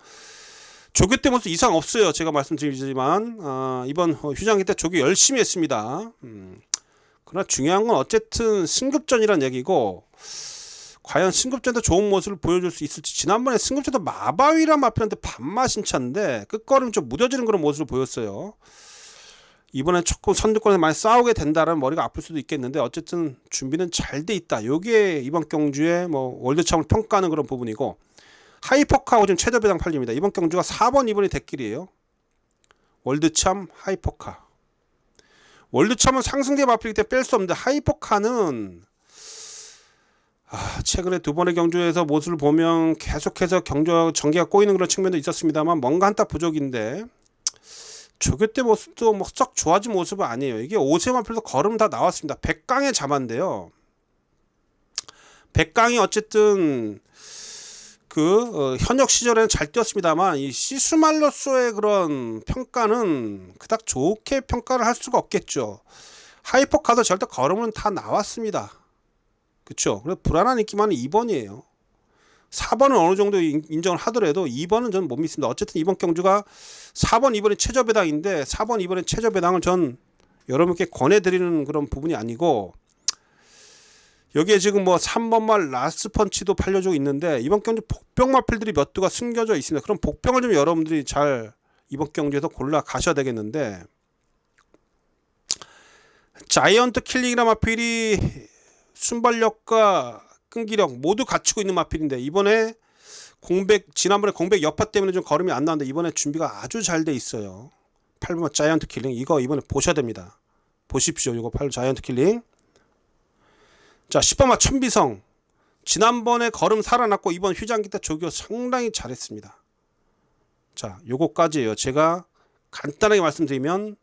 조교 때 모습 이상 없어요. 제가 말씀드리지만 이번 휴장기 때 조교 열심히 했습니다. 그러나 중요한 건 어쨌든 승급전이란 얘기고, 과연 승급전에서 좋은 모습을 보여줄 수 있을지. 지난번에 승급전에서 마바위란 마필한테 반마신차인데 끝걸음 좀 무뎌지는 그런 모습을 보였어요. 이번에 조금 선두권에서 많이 싸우게 된다면 머리가 아플 수도 있겠는데, 어쨌든 준비는 잘 돼 있다. 요게 이번 경주에 뭐 월드참을 평가하는 그런 부분이고, 하이퍼카하고 지금 최저 배당 팔립니다. 이번 경주가 4번 2번이 대길이에요. 월드참 하이퍼카. 월드참은 상승대 마필이기 때문에 뺄 수 없는데, 하이퍼카는 최근에 두 번의 경주에서 모습을 보면 계속해서 전개가 꼬이는 그런 측면도 있었습니다만 뭔가 한타 부족인데, 조교 때 모습도 뭐 썩 좋아진 모습은 아니에요. 이게 5세 마필도 걸음 다 나왔습니다. 백강의 자만인데요. 백강이 어쨌든 현역 시절에는 잘 뛰었습니다만, 이 시스말로서의 그런 평가는 그닥 좋게 평가를 할 수가 없겠죠. 하이퍼카도 절대 걸음은 다 나왔습니다. 그쵸? 그래서 불안한 인기만은 2번이에요. 4번은 어느 정도 인정을 하더라도 2번은 저는 못 믿습니다. 어쨌든 이번 경주가 4번 2번이 최저 배당인데, 4번 2번의 최저 배당을 전 여러분께 권해드리는 그런 부분이 아니고, 여기에 지금 뭐 3번말 라스트 펀치도 팔려주고 있는데, 이번 경주 복병 마필들이 몇 두가 숨겨져 있습니다. 그럼 복병을 좀 여러분들이 잘 이번 경주에서 골라 가셔야 되겠는데, 자이언트 킬링이라 마필이 순발력과 끈기력 모두 갖추고 있는 마필인데, 이번에 지난번에 공백 여파 때문에 좀 걸음이 안 나왔는데 이번에 준비가 아주 잘 돼 있어요. 8번 자이언트 킬링, 이거 이번에 보셔야 됩니다. 보십시오. 이거 8번 자이언트 킬링. 자, 10번마 천비성. 지난번에 걸음 살아났고 이번 휴장기 때 조교 상당히 잘했습니다. 자, 요거까지예요. 제가 간단하게 말씀드리면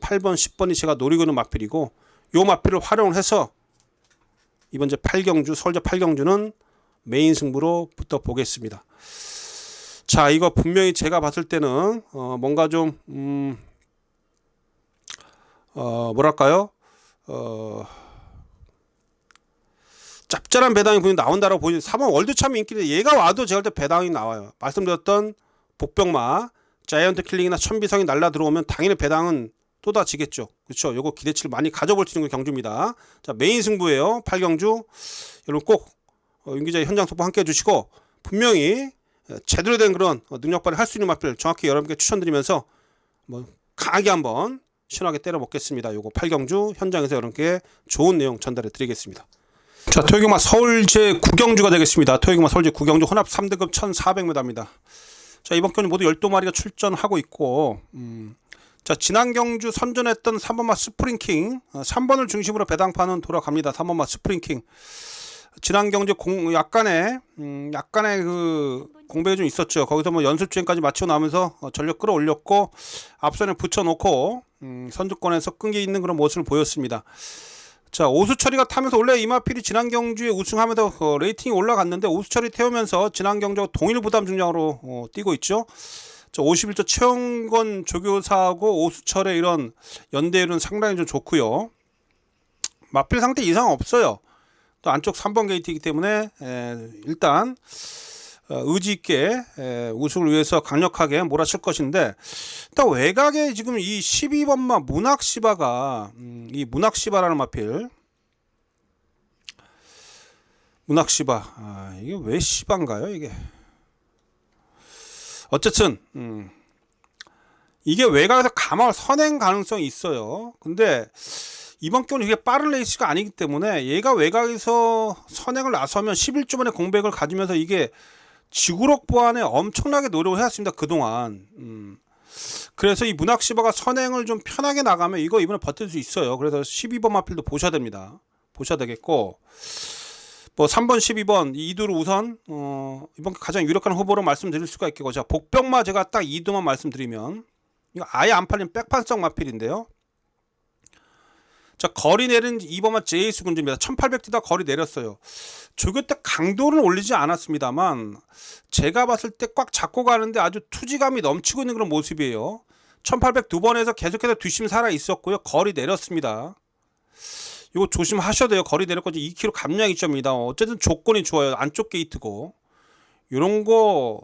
8번 10번이 제가 노리고 있는 마필이고, 요 마필을 활용을 해서 이번 제 8경주 설저 8경주는 메인 승부로 붙어 보겠습니다. 자, 이거 분명히 제가 봤을 때는 뭔가 좀 뭐랄까요, 짭짤한 배당이 분명히 나온다라고 보이는 3번 월드참 인기인데 얘가 와도 제가 볼 때 배당이 나와요. 말씀드렸던 복병마, 자이언트 킬링이나 천비성이 날라 들어오면 당연히 배당은 쏟아지겠죠. 그렇죠. 요거 기대치를 많이 가져볼 수 있는 경주입니다. 자, 메인 승부예요. 8경주. 여러분 꼭 윤 기자의 현장 속보 함께 해주시고 분명히 제대로 된 그런 능력 발휘 할 수 있는 마필 정확히 여러분께 추천드리면서 뭐 강하게 한번 시원하게 때려 먹겠습니다. 요거 8경주 현장에서 여러분께 좋은 내용 전달해 드리겠습니다. 자, 토요경마 서울제 9경주가 되겠습니다. 토요경마 서울제 9경주 혼합 3등급 1400m입니다. 자, 이번 경주 모두 12마리가 출전하고 있고 자, 지난 경주 선전했던 3번마 스프링킹 3번을 중심으로 배당판은 돌아갑니다. 3번마 스프링킹 지난 경주 약간의 그 공백이 좀 있었죠. 거기서 뭐 연습 주행까지 마치고 나면서 전력 끌어올렸고 앞선에 붙여놓고 선두권에서 끈기 있는 그런 모습을 보였습니다. 자, 오수철이가 타면서 원래 이마필이 지난 경주에 우승하면서 레이팅이 올라갔는데 오수철이 태우면서 지난 경주와 동일 부담 중량으로 뛰고 있죠. 자, 51조 최영건 조교사하고 오수철의 이런 연대율은 상당히 좀 좋고요. 마필 상태 이상 없어요. 또 안쪽 3번 게이트이기 때문에 일단 의지 있게 우승을 위해서 강력하게 몰아칠 것인데 일단 외곽에 지금 이 12번마 문학시바가 이 문학시바라는 마필 문학시바 이게 왜 시바인가요 이게 어쨌든 이게 외곽에서 가망을 선행 가능성이 있어요. 근데 이번 경우는 이게 빠른 레이스가 아니기 때문에 얘가 외곽에서 선행을 나서면 11조만의 공백을 가지면서 이게 지구력 보완에 엄청나게 노력을 해왔습니다. 그동안 그래서 이 문학시바가 선행을 좀 편하게 나가면 이거 이번에 버틸 수 있어요. 그래서 12번 마필도 보셔야 됩니다. 보셔야 되겠고 뭐 3번 12번 이 2두를 우선 이번 가장 유력한 후보로 말씀드릴 수가 있겠고 자, 복병마 제가 딱 2두만 말씀드리면 이거 아예 안 팔린 백판성 마필인데요. 자, 거리 내린 2번만 제이스 군주입니다. 1800 뛰다 거리 내렸어요. 조교 때 강도는 올리지 않았습니다만 제가 봤을 때 꽉 잡고 가는데 아주 투지감이 넘치고 있는 그런 모습이에요. 1800 두 번에서 계속해서 뒷심 살아 있었고요. 거리 내렸습니다. 이거 조심하셔야 돼요. 거리 내렸고 2km 감량 2점입니다. 어쨌든 조건이 좋아요. 안쪽 게이트고 이런 거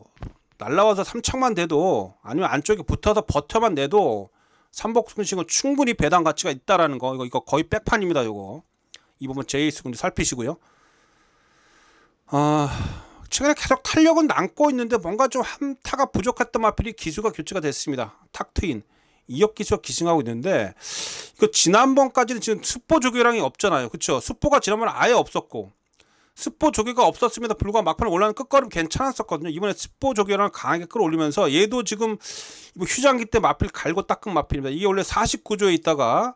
날라와서 3착만 돼도 아니면 안쪽에 붙어서 버텨만 내도 삼복승식은 충분히 배당 가치가 있다라는 거. 이거 거의 백판입니다. 이거 이 부분 제이스 군주 살피시고요. 최근에 계속 탄력은 남고 있는데 뭔가 좀 한타가 부족했던 마필이 기수가 교체가 됐습니다. 탁트인 2억 기수가 기승하고 있는데 이거 지난번까지는 지금 습보 조교량이 없잖아요. 그렇죠? 습보가 지난번에 아예 없었고 습보 조교가 없었음에도 불구하고 막판에 올라가는 끝걸음 괜찮았었거든요. 이번에 습보 조교량을 강하게 끌어올리면서 얘도 지금 휴장기 때 마필 갈고 닦은 마필입니다. 이게 원래 49조에 있다가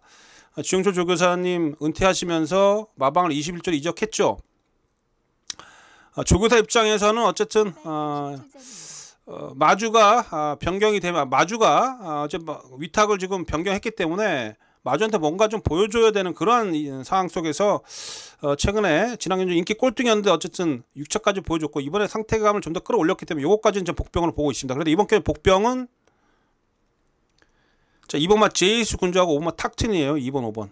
주영철 조교사님 은퇴하시면서 마방을 21조로 이적했죠. 조교사 입장에서는 어쨌든 마주가 변경이 되면 마주가 어제 위탁을 지금 변경했기 때문에 마주한테 뭔가 좀 보여줘야 되는 그러한 상황 속에서 최근에 지난 경주 인기 꼴등이었는데 어쨌든 6차까지 보여줬고 이번에 상태감을 좀 더 끌어올렸기 때문에 요거까지는 이제 복병으로 보고 있습니다. 그런데 이번 경주 복병은 자 2번마 제이스 군주하고 5번마 탁틴이에요. 2번 5번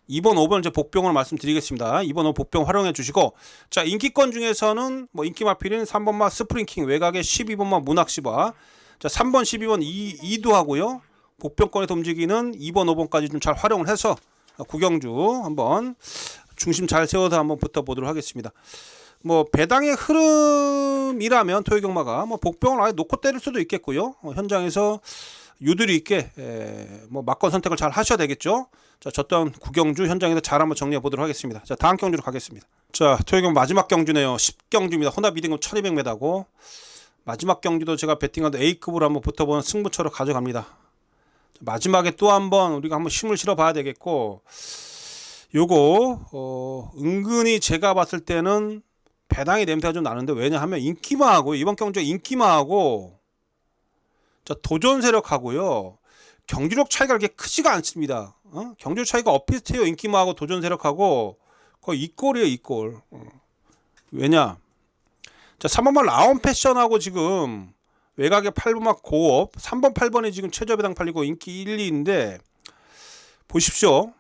2번 5번 이제 복병으로 말씀드리겠습니다. 2번 5번 복병 활용해 주시고 자 인기권 중에서는 뭐 인기 마필인 3번마 스프링킹 외곽에 12번마 문학시바 자 3번 12번 2도 하고요. 복병권에서 움직이는 2번 5번까지 좀 잘 활용을 해서 구경주 한번 중심 잘 세워서 한번 붙어보도록 하겠습니다. 뭐 배당의 흐름이라면 토요경마가 뭐 복병을 아예 놓고 때릴 수도 있겠고요. 현장에서 유두리 있게 뭐 막권 선택을 잘 하셔야 되겠죠. 자, 저 또한 구경주 현장에서 잘 한번 정리해 보도록 하겠습니다. 자, 다음 경주로 가겠습니다. 자, 토요경 마지막 경주네요. 10경주입니다. 혼합 2등급 1200m고 마지막 경주도 제가 베팅하도 A급으로 한번 붙어보는 승부처로 가져갑니다. 마지막에 또 한번 우리가 한번 힘을 실어 봐야 되겠고 요거 은근히 제가 봤을 때는 배당의 냄새가 좀 나는데 왜냐하면 인기마하고 이번 경주가 인기마하고 자 도전 세력하고요 경주력 차이가 그렇게 크지가 않습니다. 경주력 차이가 엇비슷해요. 인기마하고 도전 세력하고 거의 이꼴이에요. 이꼴. 왜냐 자 3번만 라온 패션하고 지금 외곽에 8번막 고업 3번 8번이 지금 최저 배당 팔리고 인기 1, 2인데 보십시오.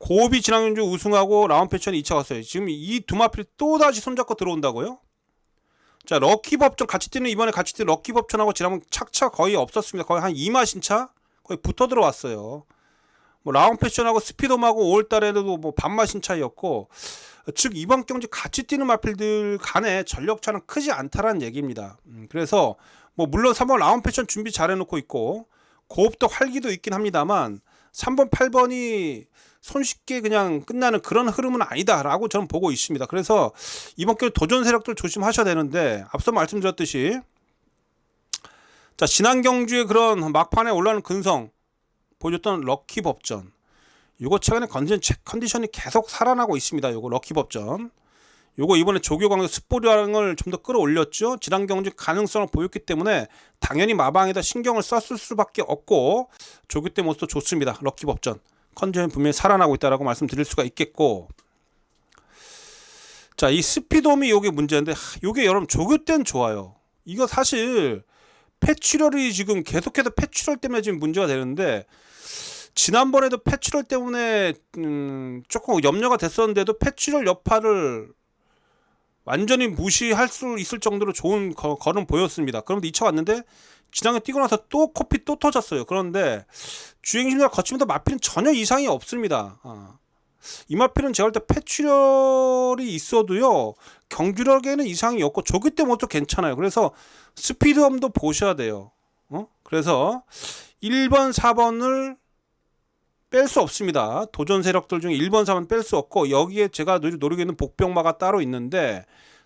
고업이 지난 경주 우승하고 라운패션이 2차 갔어요. 지금 이 두 마필이 또다시 손잡고 들어온다고요? 자, 럭키법전 같이 뛰는, 이번에 같이 뛰는 럭키법전하고 지난번 착차 거의 없었습니다. 거의 한 2마 신차 거의 붙어 들어왔어요. 뭐 라운패션하고 스피돔하고 5월달에도 뭐 반마 신차였고, 즉 이번 경주 같이 뛰는 마필들 간의 전력차는 크지 않다라는 얘기입니다. 그래서 뭐 물론 3번 라운패션 준비 잘 해놓고 있고 고업도 활기도 있긴 합니다만 3번 8번이 손쉽게 그냥 끝나는 그런 흐름은 아니다라고 저는 보고 있습니다. 그래서 이번 경기 도전 세력들 조심하셔야 되는데, 앞서 말씀드렸듯이 자, 지난 경주에 그런 막판에 올라오는 근성 보여줬던 럭키 법전, 요거 최근에 컨디션이 계속 살아나고 있습니다. 요거 럭키 법전, 요거 이번에 조교광도 스포량을 좀 더 끌어올렸죠. 지난 경주 가능성을 보였기 때문에 당연히 마방에다 신경을 썼을 수밖에 없고, 조교 때 모습도 좋습니다. 럭키 법전 컨디션이 분명히 살아나고 있다라고 말씀드릴 수가 있겠고, 자, 이 스피돔이 요게 문제인데, 요게 여러분 조교 때는 좋아요. 이거 사실 패출혈이 지금 계속해서 패출혈 때문에 지금 문제가 되는데, 지난번에도 패출혈 때문에 조금 염려가 됐었는데도 패출혈 여파를 완전히 무시할 수 있을 정도로 좋은 걸음 보였습니다. 그런데 2차 왔는데 지난해 뛰고 나서 또 코피 또 터졌어요. 그런데 주행심사 거치면서 마필은 전혀 이상이 없습니다. 이 마필은 제가 볼 때 패출혈이 있어도요 경주력에는 이상이 없고 조기 때 모두 괜찮아요. 그래서 스피드업도 보셔야 돼요. 그래서 1번 4번을 뺄 수 없습니다. 도전 세력들 중에 1번 4번 뺄 수 없고, 여기에 제가 노리고 있는 복병마가 따로 있는데,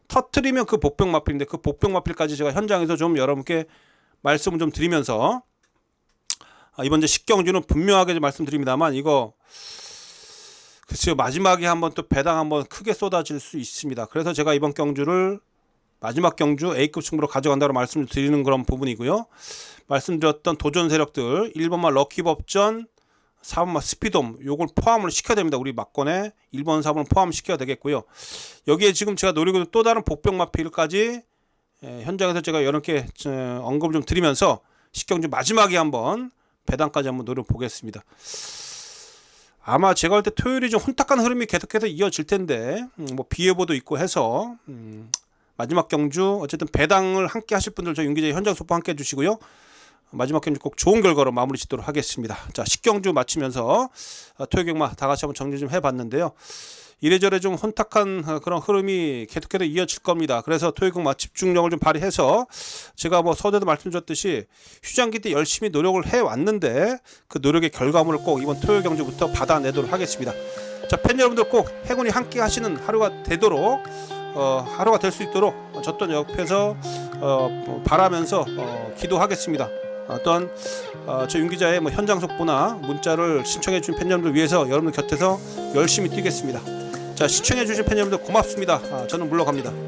터트리면 그 복병 마필인데, 그 복병 마필까지 제가 현장에서 좀 여러분께 말씀을 좀 드리면서, 이번 이제 10경주는 분명하게 말씀드립니다만, 이거 글쎄요 마지막에 한번 또 배당 한번 크게 쏟아질 수 있습니다. 그래서 제가 이번 경주를 마지막 경주 A급 승부로 가져간다고 말씀을 드리는 그런 부분이고요. 말씀드렸던 도전 세력들 1번마 럭키법전, 4번마 스피돔, 요걸 포함을 시켜야 됩니다. 우리 막권에 1번 4번을 포함시켜야 되겠고요. 여기에 지금 제가 노리고 있는 또 다른 복병 마필까지 현장에서 제가 이렇게 언급을 좀 드리면서 10경주 마지막에 한번 배당까지 한번 노려보겠습니다. 아마 제가 볼 때 토요일이 좀 혼탁한 흐름이 계속해서 이어질 텐데, 뭐 비예보도 있고 해서 마지막 경주 어쨌든 배당을 함께 하실 분들 저희 윤기자의 현장 소포 함께 해주시고요. 마지막 경주 꼭 좋은 결과로 마무리 짓도록 하겠습니다. 자, 10경주 마치면서 토요 경마 다 같이 한번 정리 좀 해봤는데요. 이래저래 좀 혼탁한 그런 흐름이 계속해서 이어질 겁니다. 그래서 토요 경마 집중력을 좀 발휘해서 제가 뭐 서두에도 말씀드렸듯이 휴장기 때 열심히 노력을 해왔는데 그 노력의 결과물을 꼭 이번 토요 경주부터 받아내도록 하겠습니다. 자, 팬 여러분들 꼭 행운이 함께 하시는 하루가 되도록 하루가 될 수 있도록 저 또한 옆에서 바라면서 기도하겠습니다. 또한 저 윤기자의 뭐 현장 속보나 문자를 신청해 주신 팬 여러분들 위해서 여러분들 곁에서 열심히 뛰겠습니다. 자, 시청해 주신 팬 여러분들 고맙습니다. 저는 물러갑니다.